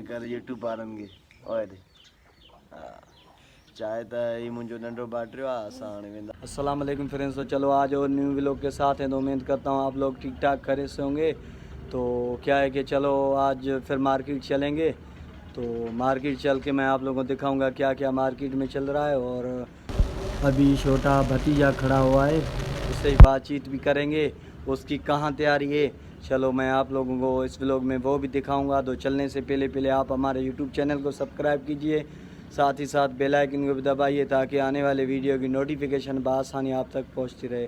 कर यूट्यूब वारनि खे ओए चाहे तो ये मुझे नंढो बाट रहा आसान वेंदा। अस्सलाम वालेकुम फ्रेंड्स। तो चलो आज और न्यू व्लॉग के साथ हैं। तो उम्मीद करता हूँ आप लोग ठीक ठाक खैरियत से होंगे। तो क्या है कि चलो आज फिर मार्केट चलेंगे। तो मार्केट चल के मैं आप लोगों को दिखाऊंगा क्या क्या मार्केट में चल रहा है। और अभी छोटा भतीजा खड़ा हुआ है, उससे बातचीत भी करेंगे, उसकी कहाँ तैयारी है। चलो मैं आप लोगों को इस व्लॉग में वो भी दिखाऊंगा। तो चलने से पहले आप हमारे यूट्यूब चैनल को सब्सक्राइब कीजिए, साथ ही साथ बेल आइकन को भी दबाइए ताकि आने वाले वीडियो की नोटिफिकेशन बआसानी आप तक पहुंचती रहे।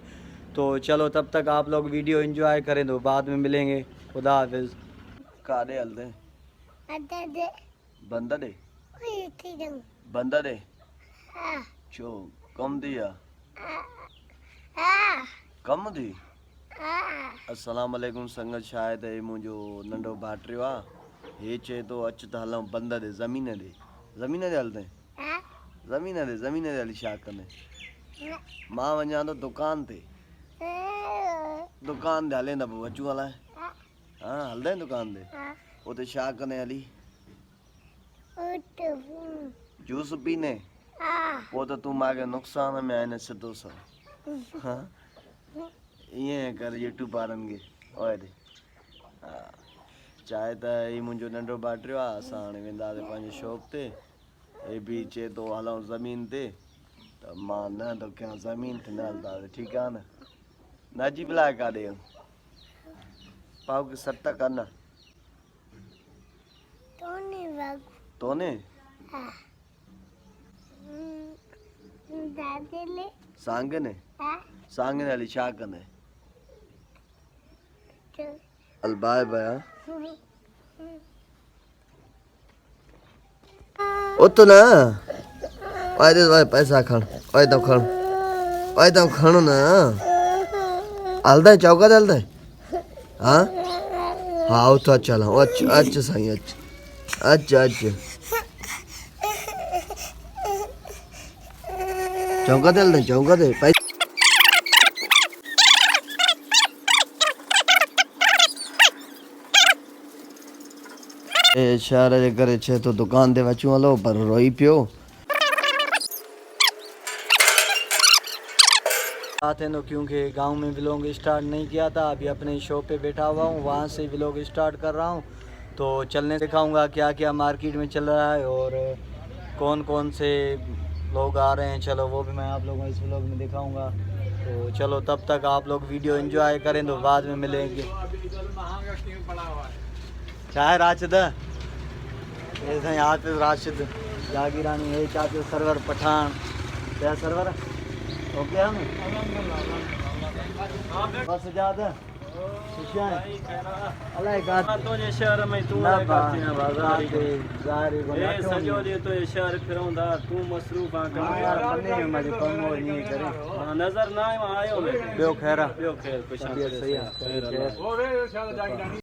तो चलो तब तक आप लोग वीडियो एंजॉय करें, तो बाद में मिलेंगे। खुदा हाफिज़। कादे हलदे बंदा दे बंदा दे चो कम दिया कम थी। अस्सलाम वालेकुम संगत। शायद ये मुझो नंढो भाट रहियो आहे। हे चए तो अच त हलूं बंद दे ज़मीन दे हलदे ज़मीन दे हली छा कंदे। मां वञा तो दुकान ते हले न पोइ अचूं हलाए। हाँ हलदे दुकान ते उते छा कंदे हली जूस पीने। पोइ त तूं मूंखे नुक़सान में आहिनि सिधो सा। हाँ ईअं कर यूट्यूब वारनि खे ओए चाहे त ये मुझो नंढो बाट रहियो आहे। असां हाणे वेंदासीं पंहिंजे शॉप ते। हे बि चए तो हलूं ज़मीन ते, त मां न तो क्या ज़मीन ते न हलंदासीं। ठीकु आहे न जी बुलाए काॾे पाव के सट्टा करना तोने सांगने हली छा कंदे। हल बाय बाय। उत न वाए पैसा खण वाए तम खण न हलदा चौका ते हलदा। हाँ हाँ उत अच हलूं अच साईं अच चौका ते हलदा चौका ते शहर जे करे छे तो दुकान ते अचूं हलो, पर रोई पियो। साथ है क्योंकि गांव में व्लॉग स्टार्ट नहीं किया था, अभी अपने शॉप पे बैठा हुआ हूँ, वहाँ से व्लॉग स्टार्ट कर रहा हूँ। तो चलने दिखाऊंगा क्या क्या मार्केट में चल रहा है और कौन कौन से लोग आ रहे हैं। चलो वो भी मैं आप लोगों को इस व्लॉग में दिखाऊंगा। तो चलो तब तक आप लोग वीडियो एंजॉय करें, तो बाद में मिलेंगे। चाहे राशिद ऐसे यहाँ पे राशिद जागीरानी है, चाहते सरवर पठान क्या सरवर ओके हम बस ज़्यादा तुझे शहर में तू बाजार सजो ॾींहुं तुझे शहर फिरंदा तू मसरूफ़ नज़र न आयो। ॿियो ख़ैर कुझु सही आहे।